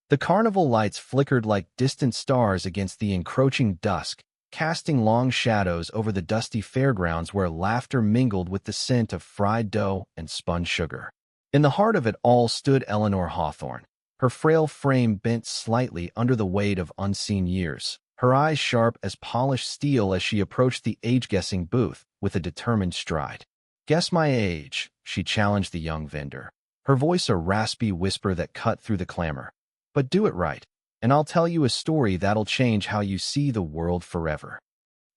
The carnival lights flickered like distant stars against the encroaching dusk, casting long shadows over the dusty fairgrounds where laughter mingled with the scent of fried dough and spun sugar. In the heart of it all stood Eleanor Hawthorne, her frail frame bent slightly under the weight of unseen years, her eyes sharp as polished steel as she approached the age-guessing booth with a determined stride. "Guess my age," she challenged the young vendor, her voice a raspy whisper that cut through the clamor. "But do it right, and I'll tell you a story that'll change how you see the world forever."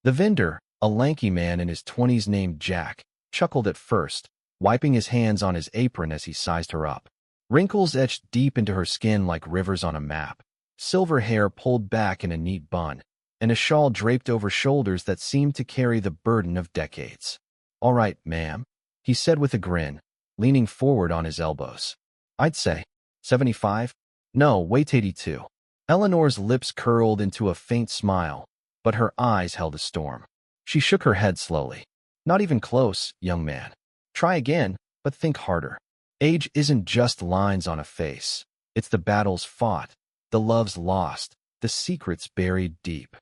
The vendor, a lanky man in his 20s named Jack, chuckled at first, wiping his hands on his apron as he sized her up. Wrinkles etched deep into her skin like rivers on a map, silver hair pulled back in a neat bun, and a shawl draped over shoulders that seemed to carry the burden of decades. "All right, ma'am," he said with a grin, leaning forward on his elbows. "I'd say 75? No, wait, 82. Eleanor's lips curled into a faint smile, but her eyes held a storm. She shook her head slowly. "Not even close, young man. Try again, but think harder. Age isn't just lines on a face. It's the battles fought, the loves lost, the secrets buried deep."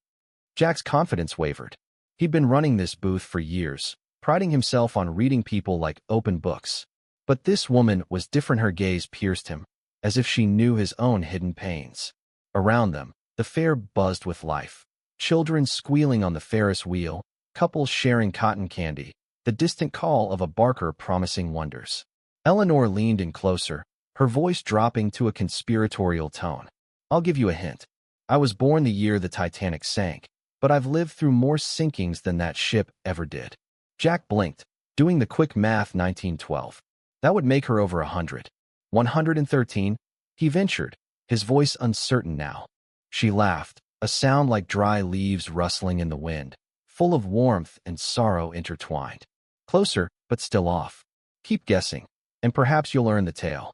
Jack's confidence wavered. He'd been running this booth for years, priding himself on reading people like open books. But this woman was different. Her gaze pierced him, as if she knew his own hidden pains. Around them, the fair buzzed with life. Children squealing on the Ferris wheel, couples sharing cotton candy, the distant call of a barker promising wonders. Eleanor leaned in closer, her voice dropping to a conspiratorial tone. "I'll give you a hint. I was born the year the Titanic sank, but I've lived through more sinkings than that ship ever did." Jack blinked, doing the quick math. 1912. That would make her over 100. 113? He ventured, his voice uncertain now. She laughed, a sound like dry leaves rustling in the wind, full of warmth and sorrow intertwined. "Closer, but still off. Keep guessing, and perhaps you'll learn the tale."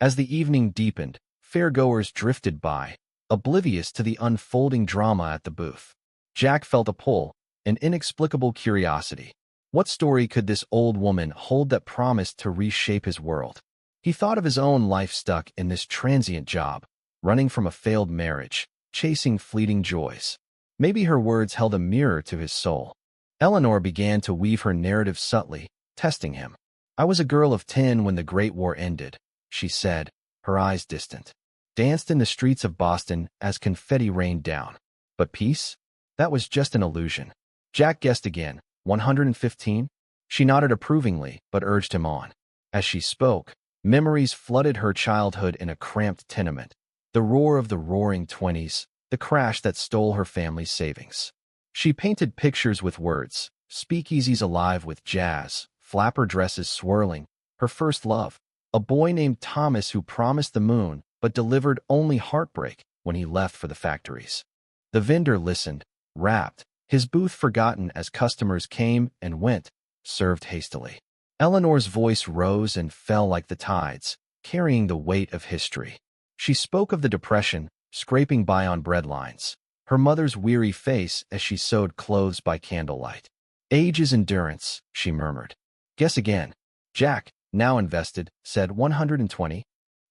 As the evening deepened, fairgoers drifted by, oblivious to the unfolding drama at the booth. Jack felt a pull, an inexplicable curiosity. What story could this old woman hold that promised to reshape his world? He thought of his own life stuck in this transient job, running from a failed marriage, chasing fleeting joys. Maybe her words held a mirror to his soul. Eleanor began to weave her narrative subtly, testing him. "I was a girl of 10 when the Great War ended," she said, her eyes distant. "Danced in the streets of Boston as confetti rained down. But peace? That was just an illusion." Jack guessed again. 115? She nodded approvingly, but urged him on. As she spoke, memories flooded her childhood in a cramped tenement. The roar of the roaring 20s, the crash that stole her family's savings. She painted pictures with words, speakeasies alive with jazz, flapper dresses swirling, her first love, a boy named Thomas who promised the moon but delivered only heartbreak when he left for the factories. The vendor listened, rapt, his booth forgotten as customers came and went, served hastily. Eleanor's voice rose and fell like the tides, carrying the weight of history. She spoke of the Depression, scraping by on breadlines, her mother's weary face as she sewed clothes by candlelight. "Age is endurance," she murmured. "Guess again." Jack, now invested, said 120.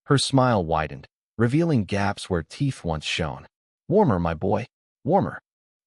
Her smile widened, revealing gaps where teeth once shone. "Warmer, my boy, warmer."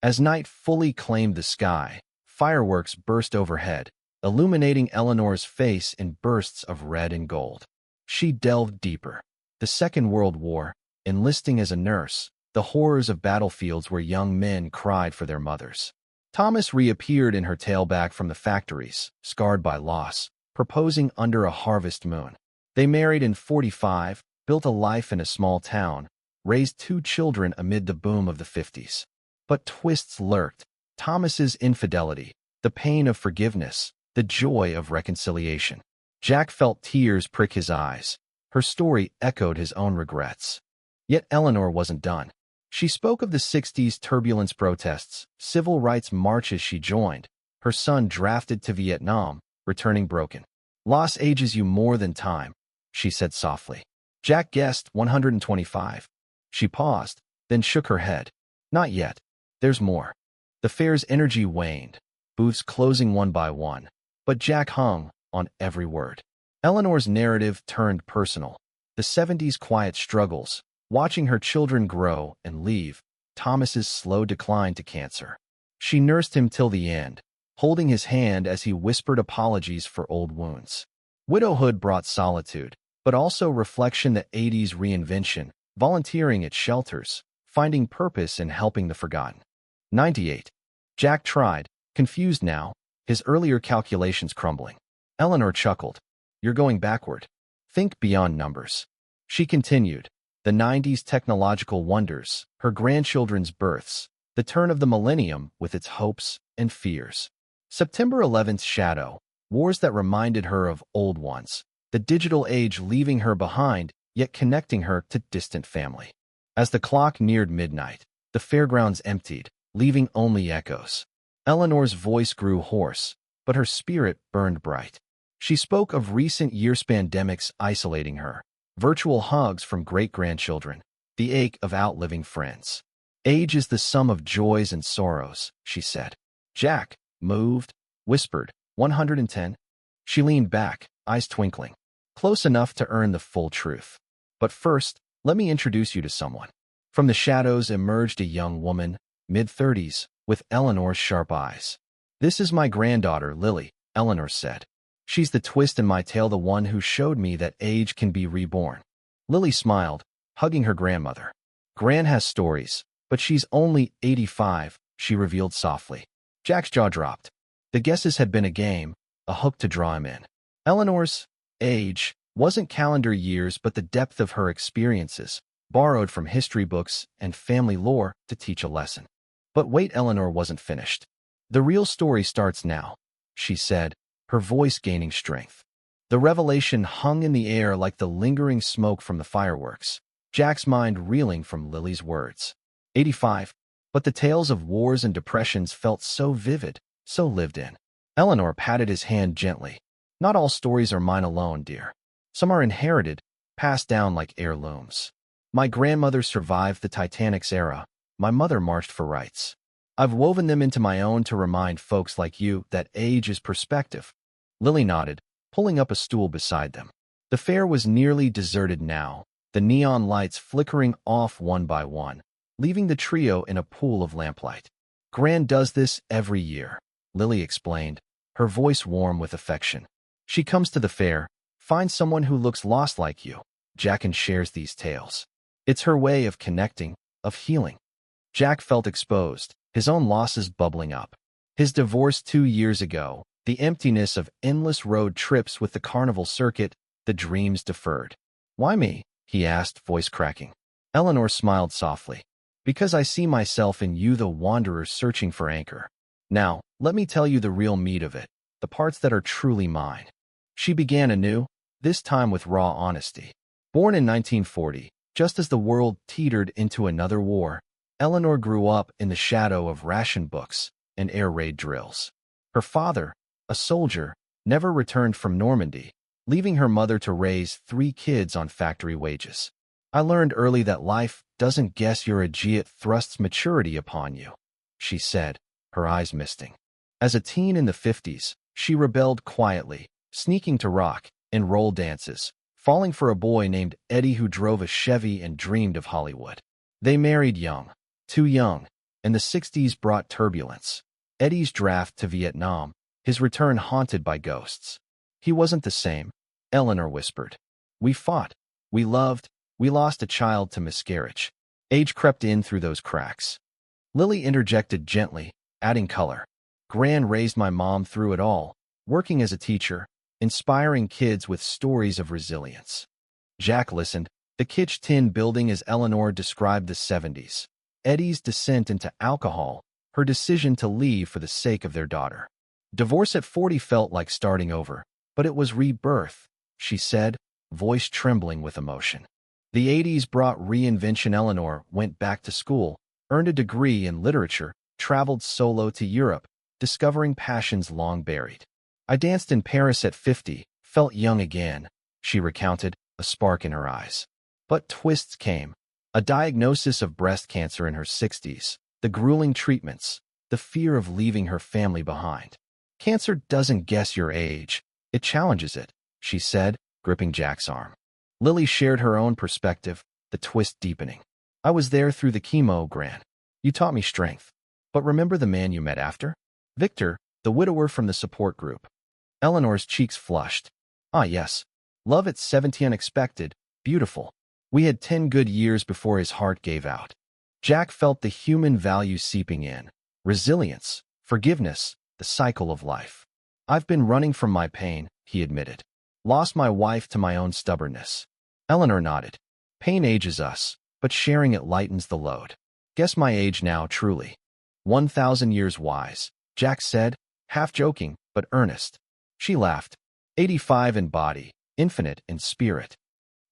As night fully claimed the sky, fireworks burst overhead, illuminating Eleanor's face in bursts of red and gold. She delved deeper. The Second World War, enlisting as a nurse, the horrors of battlefields where young men cried for their mothers. Thomas reappeared in her tailback from the factories, scarred by loss, proposing under a harvest moon. They married in 45, built a life in a small town, raised 2 children amid the boom of the 50s. But twists lurked. Thomas's infidelity, the pain of forgiveness, the joy of reconciliation. Jack felt tears prick his eyes. Her story echoed his own regrets. Yet Eleanor wasn't done. She spoke of the 60s turbulence protests, civil rights marches she joined, her son drafted to Vietnam, returning broken. "Loss ages you more than time," she said softly. Jack guessed 125. She paused, then shook her head. "Not yet. There's more." The fair's energy waned, booths closing one by one, but Jack hung on every word. Eleanor's narrative turned personal. The 70s quiet struggles, watching her children grow and leave Thomas's slow decline to cancer. She nursed him till the end, holding his hand as he whispered apologies for old wounds. Widowhood brought solitude, but also reflection that 80s reinvention, volunteering at shelters, finding purpose in helping the forgotten. 98. Jack tried, confused now, his earlier calculations crumbling. Eleanor chuckled. You're going backward. Think beyond numbers. She continued. The 90s technological wonders, her grandchildren's births, the turn of the millennium with its hopes and fears. September 11th's shadow, wars that reminded her of old ones, the digital age leaving her behind, yet connecting her to distant family. As the clock neared midnight, the fairgrounds emptied, leaving only echoes. Eleanor's voice grew hoarse, but her spirit burned bright. She spoke of recent years' pandemics isolating her, virtual hugs from great-grandchildren, the ache of outliving friends. Age is the sum of joys and sorrows, she said. Jack, moved, whispered, 110. She leaned back, eyes twinkling. Close enough to earn the full truth. But first, let me introduce you to someone. From the shadows emerged a young woman, mid-30s, with Eleanor's sharp eyes. This is my granddaughter, Lily, Eleanor said. She's the twist in my tale, the one who showed me that age can be reborn. Lily smiled, hugging her grandmother. Gran has stories, but she's only 85, she revealed softly. Jack's jaw dropped. The guesses had been a game, a hook to draw him in. Eleanor's age wasn't calendar years but the depth of her experiences, borrowed from history books and family lore to teach a lesson. But wait, Eleanor wasn't finished. The real story starts now, she said, her voice gaining strength. The revelation hung in the air like the lingering smoke from the fireworks, Jack's mind reeling from Lily's words. 85. But the tales of wars and depressions felt so vivid, so lived in. Eleanor patted his hand gently. Not all stories are mine alone, dear. Some are inherited, passed down like heirlooms. My grandmother survived the Titanic's era. My mother marched for rights. I've woven them into my own to remind folks like you that age is perspective. Lily nodded, pulling up a stool beside them. The fair was nearly deserted now, the neon lights flickering off one by one, leaving the trio in a pool of lamplight. Gran does this every year, Lily explained, her voice warm with affection. She comes to the fair, finds someone who looks lost like you, Jack, and shares these tales. It's her way of connecting, of healing. Jack felt exposed, his own losses bubbling up. His divorce 2 years ago, the emptiness of endless road trips with the carnival circuit, the dreams deferred. Why me? He asked, voice cracking. Eleanor smiled softly. Because I see myself in you, the wanderer searching for anchor. Now, let me tell you the real meat of it, the parts that are truly mine. She began anew, this time with raw honesty. Born in 1940, just as the world teetered into another war, Eleanor grew up in the shadow of ration books and air raid drills. Her father, a soldier, never returned from Normandy, leaving her mother to raise 3 kids on factory wages. I learned early that life doesn't guess your age, it thrusts maturity upon you, she said, her eyes misting. As a teen in the 50s, she rebelled quietly, sneaking to rock and roll dances, falling for a boy named Eddie who drove a Chevy and dreamed of Hollywood. They married young, too young, and the 60s brought turbulence. Eddie's draft to Vietnam, his return haunted by ghosts. He wasn't the same, Eleanor whispered. We fought, we loved, we lost a child to miscarriage. Age crept in through those cracks. Lily interjected gently, adding color. Gran raised my mom through it all, working as a teacher, inspiring kids with stories of resilience. Jack listened, the kitchen tin building as Eleanor described the 70s. Eddie's descent into alcohol, her decision to leave for the sake of their daughter. Divorce at 40 felt like starting over, but it was rebirth, she said, voice trembling with emotion. The 80s brought reinvention. Eleanor went back to school, earned a degree in literature, traveled solo to Europe, discovering passions long buried. I danced in Paris at 50, felt young again, she recounted, a spark in her eyes. But twists came. A diagnosis of breast cancer in her 60s, the grueling treatments, the fear of leaving her family behind. Cancer doesn't guess your age, it challenges it, she said, gripping Jack's arm. Lily shared her own perspective, the the twist deepening. I was there through the chemo, Gran. You taught me strength. But remember the man you met after? Victor, the widower from the support group. Eleanor's cheeks flushed. Ah, yes. Love at 70, unexpected, beautiful. We had 10 good years before his heart gave out. Jack felt the human value seeping in. Resilience, forgiveness, the cycle of life. I've been running from my pain, he admitted. Lost my wife to my own stubbornness. Eleanor nodded. Pain ages us, but sharing it lightens the load. Guess my age now, truly. 1,000 years wise, Jack said, half joking, but earnest. She laughed. 85 in body, infinite in spirit.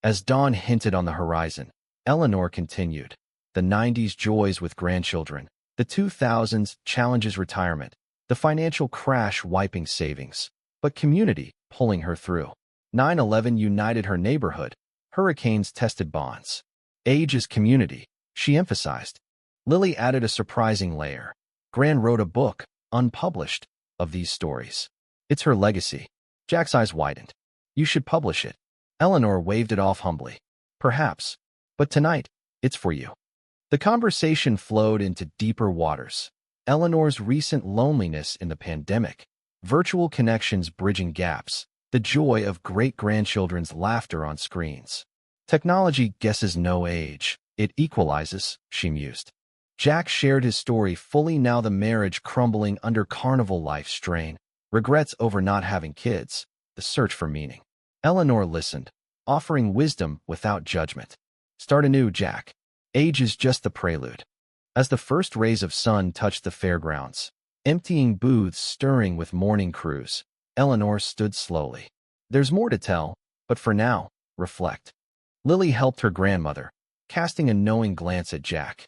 As dawn hinted on the horizon, Eleanor continued. The 90s joys with grandchildren, the 2000s challenges retirement, the financial crash wiping savings, but community pulling her through. 9/11 united her neighborhood. Hurricanes tested bonds. Age is community, she emphasized. Lily added a surprising layer. Gran wrote a book, unpublished, of these stories. It's her legacy. Jack's eyes widened. You should publish it. Eleanor waved it off humbly. Perhaps. But tonight, it's for you. The conversation flowed into deeper waters. Eleanor's recent loneliness in the pandemic, virtual connections bridging gaps, the joy of great-grandchildren's laughter on screens. Technology guesses no age. It equalizes, she mused. Jack shared his story fully, now the marriage crumbling under carnival life strain, regrets over not having kids, the search for meaning. Eleanor listened, offering wisdom without judgment. Start anew, Jack. Age is just the prelude. As the first rays of sun touched the fairgrounds, emptying booths stirring with morning crews, Eleanor stood slowly. There's more to tell, but for now, reflect. Lily helped her grandmother, casting a knowing glance at Jack.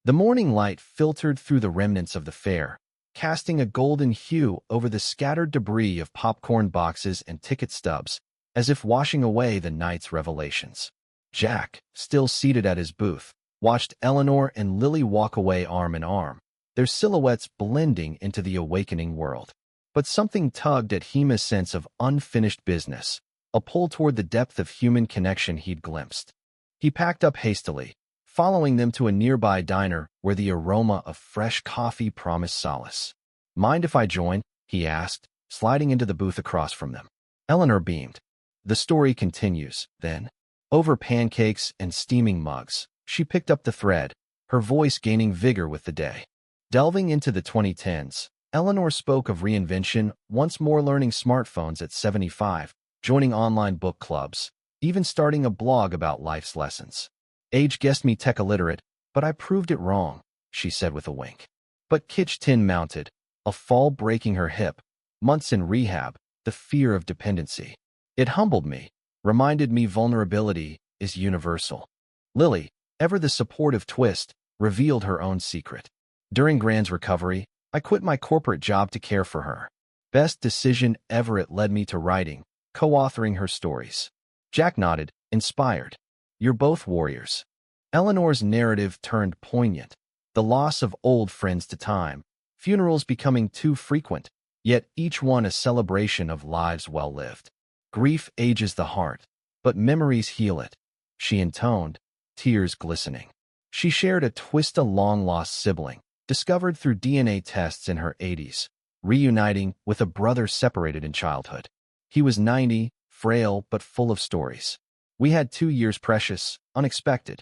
The morning light filtered through the remnants of the fair, casting a golden hue over the scattered debris of popcorn boxes and ticket stubs, as if washing away the night's revelations. Jack, still seated at his booth, watched Eleanor and Lily walk away arm in arm, their silhouettes blending into the awakening world. But something tugged at his sense of unfinished business, a pull toward the depth of human connection he'd glimpsed. He packed up hastily, following them to a nearby diner where the aroma of fresh coffee promised solace. Mind if I join? He asked, sliding into the booth across from them. Eleanor beamed. The story continues, then. Over pancakes and steaming mugs, she picked up the thread, her voice gaining vigor with the day. Delving into the 2010s, Eleanor spoke of reinvention, once more learning smartphones at 75, joining online book clubs, even starting a blog about life's lessons. Age guessed me tech illiterate, but I proved it wrong, she said with a wink. But Kitch Tin mounted, a fall breaking her hip, months in rehab, the fear of dependency. It humbled me, reminded me vulnerability is universal. Lily, ever the supportive twist, revealed her own secret. During Gran's recovery, I quit my corporate job to care for her. Best decision ever. It led me to writing, co-authoring her stories. Jack nodded, inspired. You're both warriors. Eleanor's narrative turned poignant. The loss of old friends to time, funerals becoming too frequent, yet each one a celebration of lives well lived. Grief ages the heart, but memories heal it, she intoned, tears glistening. She shared a twist, a long-lost sibling, discovered through DNA tests in her 80s, reuniting with a brother separated in childhood. He was 90, frail but full of stories. We had 2 years precious, unexpected.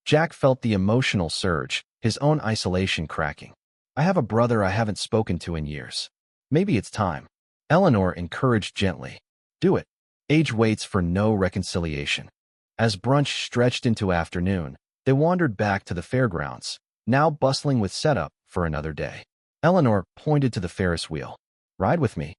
Jack felt the emotional surge, his own isolation cracking. I have a brother I haven't spoken to in years. Maybe it's time. Eleanor encouraged gently. Do it. Age waits for no reconciliation. As brunch stretched into afternoon, they wandered back to the fairgrounds, now bustling with setup for another day. Eleanor pointed to the Ferris wheel. Ride with me.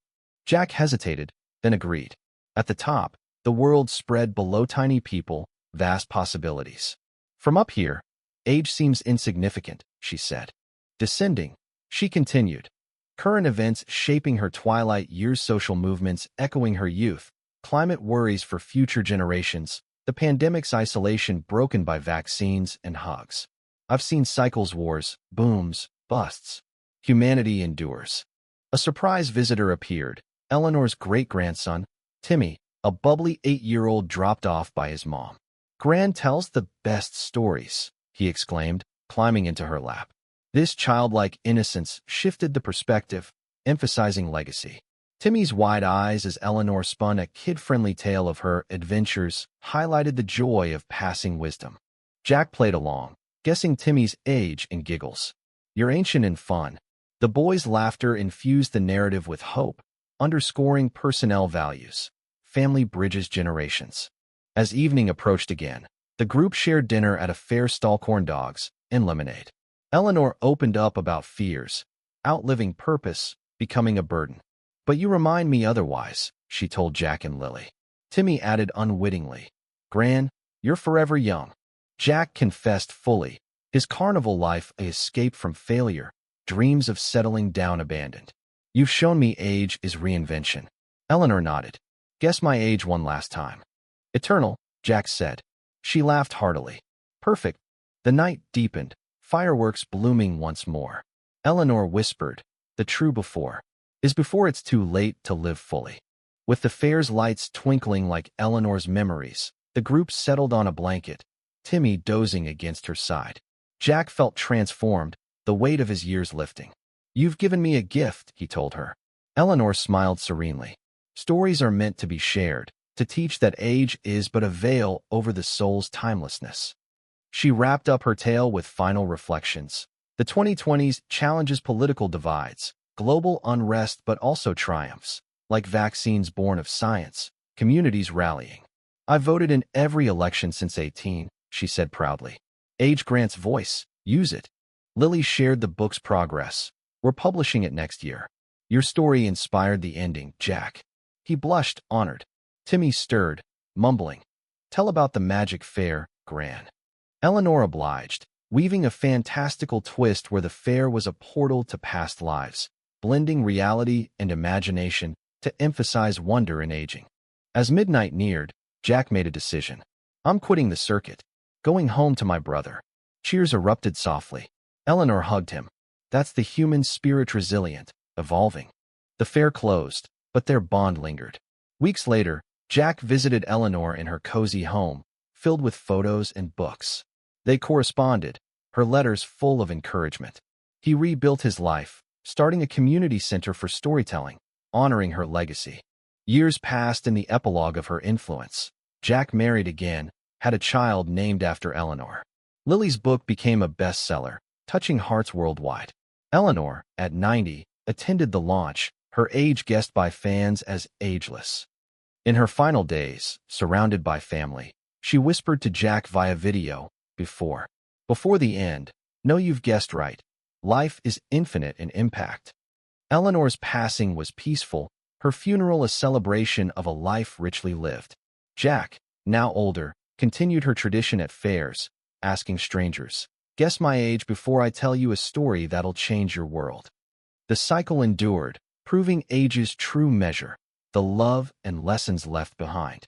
Jack hesitated, then agreed. At the top, the world spread below tiny people, vast possibilities. From up here, age seems insignificant, she said. Descending, she continued. Current events shaping her twilight years, social movements echoing her youth, climate worries for future generations, the pandemic's isolation broken by vaccines and hugs. I've seen cycles, wars, booms, busts. Humanity endures. A surprise visitor appeared, Eleanor's great-grandson, Timmy, a bubbly 8-year-old dropped off by his mom. Gran tells the best stories, he exclaimed, climbing into her lap. This childlike innocence shifted the perspective, emphasizing legacy. Timmy's wide eyes as Eleanor spun a kid-friendly tale of her adventures highlighted the joy of passing wisdom. Jack played along, guessing Timmy's age and giggles. You're ancient and fun. The boys' laughter infused the narrative with hope, underscoring personnel values. Family bridges generations. As evening approached again, the group shared dinner at a fair stall, corn dogs and lemonade. Eleanor opened up about fears, outliving purpose, becoming a burden. But you remind me otherwise, she told Jack and Lily. Timmy added unwittingly, Gran, you're forever young. Jack confessed fully, his carnival life a escape from failure, dreams of settling down abandoned. You've shown me age is reinvention. Eleanor nodded. Guess my age one last time. Eternal, Jack said. She laughed heartily. Perfect. The night deepened, fireworks blooming once more. Eleanor whispered, the true before is before it's too late to live fully. With the fair's lights twinkling like Eleanor's memories, the group settled on a blanket, Timmy dozing against her side. Jack felt transformed, the weight of his years lifting. You've given me a gift, he told her. Eleanor smiled serenely. Stories are meant to be shared, to teach that age is but a veil over the soul's timelessness. She wrapped up her tale with final reflections. The 2020s challenges political divides, global unrest, but also triumphs, like vaccines born of science, communities rallying. I voted in every election since 18, she said proudly. Age grants voice, use it. Lily shared the book's progress. We're publishing it next year. Your story inspired the ending, Jack. He blushed, honored. Timmy stirred, mumbling. Tell about the magic fair, Gran. Eleanor obliged, weaving a fantastical twist where the fair was a portal to past lives, blending reality and imagination to emphasize wonder in aging. As midnight neared, Jack made a decision. I'm quitting the circuit, going home to my brother. Cheers erupted softly. Eleanor hugged him. That's the human spirit, resilient, evolving. The fair closed, but their bond lingered. Weeks later, Jack visited Eleanor in her cozy home, filled with photos and books. They corresponded, her letters full of encouragement. He rebuilt his life, starting a community center for storytelling, honoring her legacy. Years passed in the epilogue of her influence. Jack married again, had a child named after Eleanor. Lily's book became a bestseller, touching hearts worldwide. Eleanor, at 90, attended the launch, her age guessed by fans as ageless. In her final days, surrounded by family, she whispered to Jack via video, before the end, know you've guessed right. Life is infinite in impact. Eleanor's passing was peaceful, her funeral a celebration of a life richly lived. Jack, now older, continued her tradition at fairs, asking strangers, guess my age before I tell you a story that'll change your world. The cycle endured, proving age's true measure, the love and lessons left behind.